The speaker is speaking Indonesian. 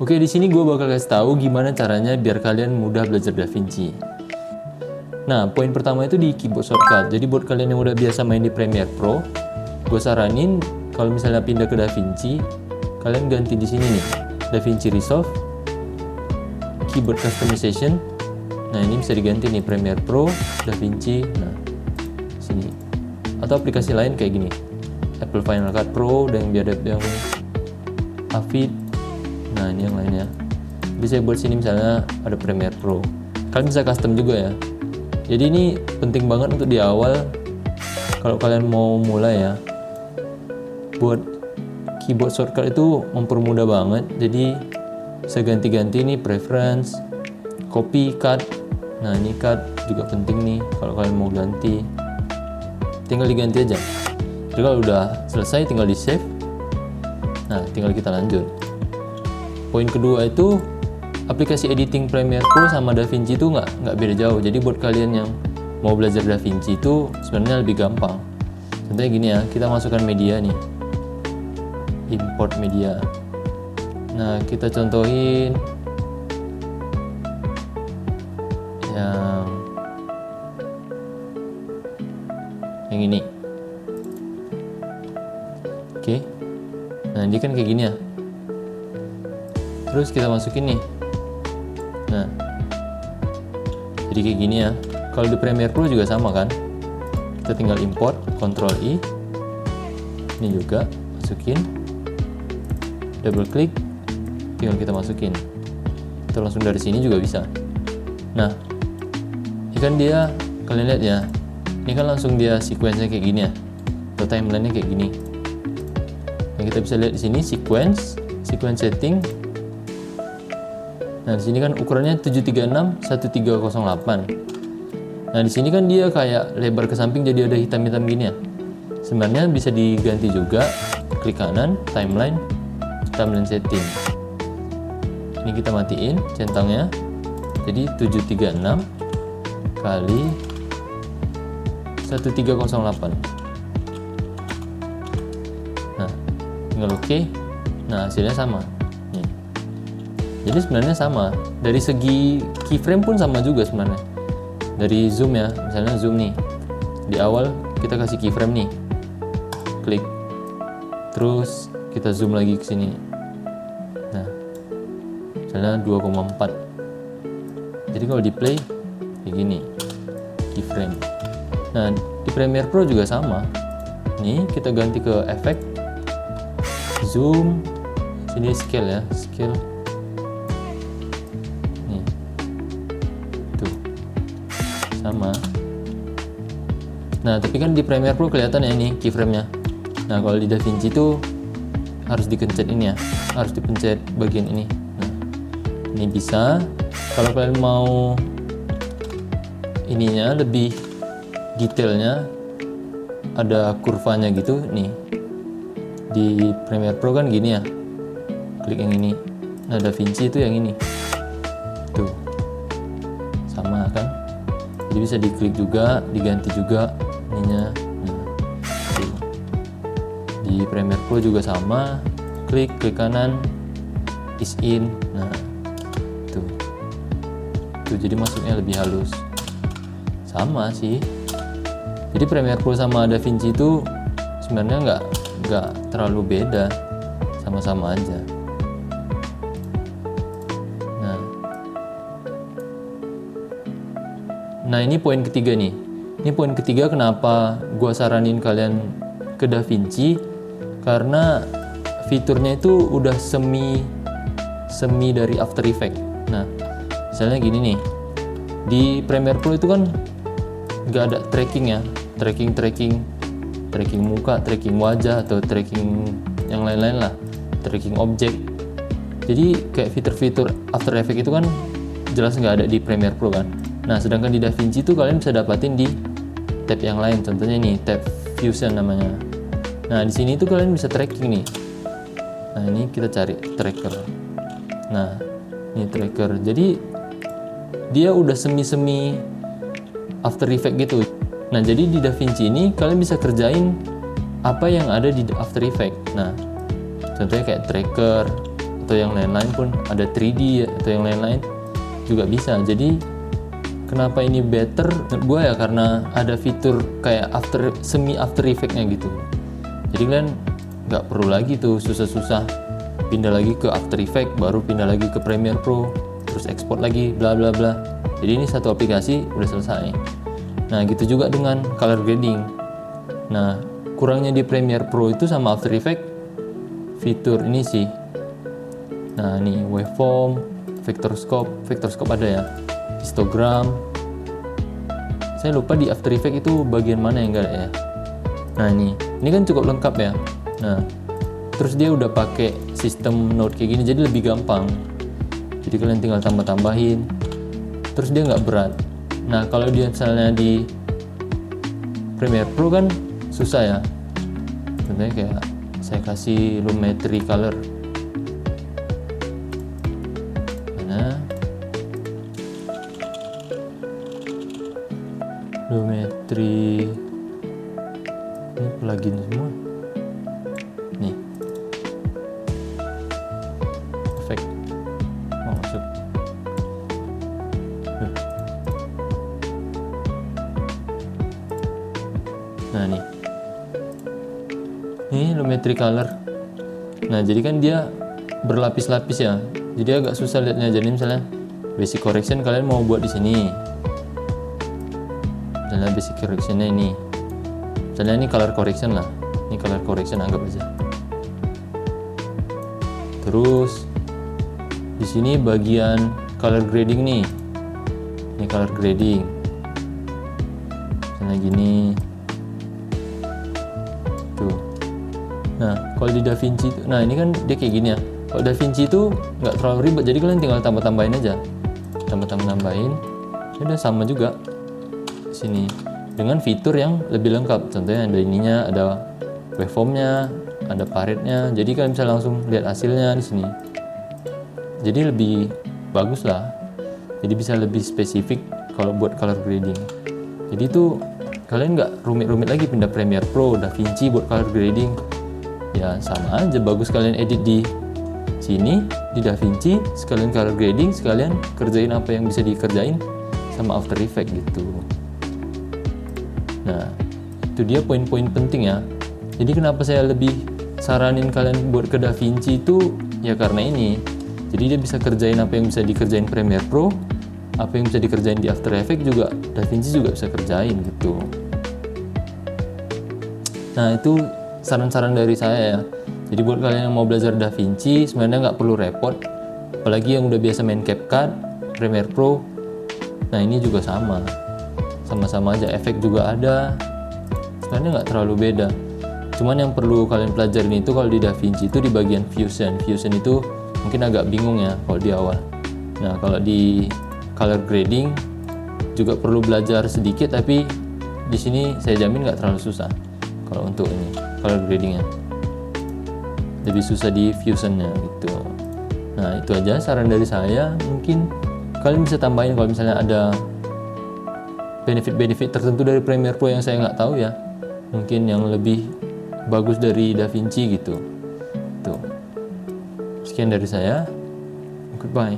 Oke, di sini gue bakal kasih tahu gimana caranya biar kalian mudah belajar DaVinci. Nah, poin pertama itu di keyboard shortcut. Jadi buat kalian yang udah biasa main di Premiere Pro, gue saranin kalau misalnya pindah ke DaVinci, kalian ganti di sini nih, DaVinci Resolve, Keyboard Customization. Nah, ini bisa diganti nih Premiere Pro, DaVinci. Nah, sini. Atau aplikasi lain kayak gini, Apple Final Cut Pro dan yang Avid. Nah, ini yang lainnya. Bisa buat sini misalnya ada Premiere Pro. Kalian bisa custom juga ya. Jadi ini penting banget untuk di awal kalau kalian mau mulai ya. Buat keyboard shortcut itu mempermudah banget. Jadi bisa ganti-ganti nih preference, copy, cut. Nah, ini cut juga penting nih kalau kalian mau ganti. Tinggal diganti aja. Jadi kalau udah selesai tinggal di save. Nah, tinggal kita lanjut. Poin kedua itu aplikasi editing Premiere Pro sama DaVinci itu nggak beda jauh. Jadi buat kalian yang mau belajar DaVinci itu sebenarnya lebih gampang. Contohnya gini ya, kita masukkan media nih, import media. Nah, kita contohin yang ini. Oke. Nah, ini kan kayak gini ya. Terus kita masukin nih. Nah, jadi kayak gini ya. Kalau di Premiere Pro juga sama kan. Kita tinggal import, Ctrl I. Ini juga masukin. Double klik, tinggal kita masukin. Itu langsung dari sini juga bisa. Nah, ini kan dia, kalian lihat ya. Ini kan langsung dia sequence-nya kayak gini ya. Atau timeline-nya kayak gini. Nah, kita bisa lihat di sini sequence setting. Nah, di sini kan ukurannya 736 1308. Nah, di sini kan dia kayak lebar ke samping jadi ada hitam-hitam gini ya. Sebenarnya bisa diganti juga. Klik kanan, timeline setting. Ini kita matiin centangnya. Jadi 736 kali 1308. Nah, tinggal oke. Nah, hasilnya sama. Jadi sebenarnya sama, dari segi keyframe pun sama juga sebenarnya. Dari zoom ya, misalnya zoom nih, di awal kita kasih keyframe nih, klik, terus kita zoom lagi ke sini. Nah, misalnya 2,4. Jadi kalau di play kayak gini, keyframe. Nah, di Premiere Pro juga sama. Nih kita ganti ke efek, zoom, sini scale ya, scale. Sama. Nah, tapi kan di Premiere Pro kelihatan ya ini keyframe-nya. Nah, kalau di DaVinci itu harus dikencet ini ya, harus dipencet bagian ini. Nah, ini bisa. Kalau kalian mau ininya lebih detailnya, ada kurvanya gitu nih. Di Premiere Pro kan gini ya, klik yang ini. Nah, DaVinci itu yang ini. Tuh, sama kan? Jadi bisa diklik juga, diganti juga ininya. Nah, di Premiere Pro juga sama, klik kanan, is in. Nah, tuh jadi masuknya lebih halus. Sama sih. Jadi Premiere Pro sama DaVinci itu sebenarnya nggak terlalu beda, sama-sama aja. Nah, ini poin ketiga nih. Ini poin ketiga kenapa gua saranin kalian ke DaVinci, karena fiturnya itu udah semi dari After Effects. Nah, misalnya gini nih. Di Premiere Pro itu kan nggak ada tracking ya, tracking muka, tracking wajah atau tracking yang lain-lain lah, tracking objek. Jadi kayak fitur-fitur After Effects itu kan jelas nggak ada di Premiere Pro kan. Nah, sedangkan di DaVinci itu kalian bisa dapatin di tab yang lain. Contohnya nih, tab Fusion namanya. Nah, di sini tuh kalian bisa tracking nih. Nah, ini kita cari tracker. Nah, ini tracker. Jadi dia udah semi After Effects gitu. Nah, jadi di DaVinci ini kalian bisa kerjain apa yang ada di After Effects. Nah, contohnya kayak tracker, atau yang lain-lain pun, ada 3D atau yang lain-lain juga bisa. Jadi kenapa ini better menurut gue ya, karena ada fitur kayak semi after effect-nya gitu. Jadi kalian nggak perlu lagi tuh susah-susah pindah lagi ke After Effects, baru pindah lagi ke Premiere Pro, terus export lagi, bla bla bla. Jadi ini satu aplikasi udah selesai. Nah gitu juga dengan color grading. Nah kurangnya di Premiere Pro itu sama After Effects fitur ini sih. Nah nih waveform, vector scope ada ya, histogram. Saya lupa di After Effects itu bagian mana yang enggak ya. Nah ini kan cukup lengkap ya. Nah terus dia udah pakai sistem node kayak gini, jadi lebih gampang. Jadi kalian tinggal tambah-tambahin, terus dia nggak berat. Nah kalau dia misalnya di Premiere Pro kan susah ya. Contohnya kayak saya kasih Lumetri color. Mana? Lumetri. Ini plugin semua. Nih. Efek. Mau masuk. Nah nih. Ini Lumetri color. Nah jadi kan dia berlapis-lapis ya. Jadi agak susah lihatnya. Jadi misalnya basic correction kalian mau buat di sini. Misalnya basic correctionnya ini. Misalnya ini color correction lah. Ini color correction anggap aja. Terus di sini bagian color grading nih. Ini color grading. Misalnya gini. Tuh. Nah, kalau di DaVinci itu, nah ini kan dia kayak gini ya. Kalau DaVinci itu nggak terlalu ribet, jadi kalian tinggal tambah-tambahin aja. Tambah-tambahin. Ya udah sama juga. Sini dengan fitur yang lebih lengkap. Contohnya ada ininya, ada waveformnya, ada paretnya. Jadi kalian bisa langsung lihat hasilnya di sini. Jadi lebih bagus lah. Jadi bisa lebih spesifik kalau buat color grading. Jadi itu kalian nggak rumit-rumit lagi pindah Premiere Pro, DaVinci buat color grading. Ya sama aja, bagus kalian edit di sini di DaVinci, sekalian color grading, sekalian kerjain apa yang bisa dikerjain sama After Effects gitu. Nah, itu dia poin-poin penting ya. Jadi kenapa saya lebih saranin kalian buat ke DaVinci itu ya karena ini. Jadi dia bisa kerjain apa yang bisa dikerjain Premiere Pro, apa yang bisa dikerjain di After Effects juga DaVinci juga bisa kerjain gitu. Nah, itu saran-saran dari saya ya. Jadi buat kalian yang mau belajar DaVinci sebenarnya nggak perlu repot. Apalagi yang udah biasa main CapCut, Premiere Pro. Nah, ini juga sama-sama aja, efek juga ada. Sebenarnya nggak terlalu beda. Cuman yang perlu kalian pelajarin itu kalau di DaVinci itu di bagian Fusion. Fusion itu mungkin agak bingung ya kalau di awal. Nah kalau di color grading juga perlu belajar sedikit, tapi di sini saya jamin nggak terlalu susah. Kalau untuk ini color gradingnya lebih susah di Fusionnya gitu. Nah itu aja saran dari saya. Mungkin kalian bisa tambahin kalau misalnya ada benefit-benefit tertentu dari Premiere Pro yang saya nggak tahu ya. Mungkin yang lebih bagus dari DaVinci gitu. Tuh. Sekian dari saya. Goodbye.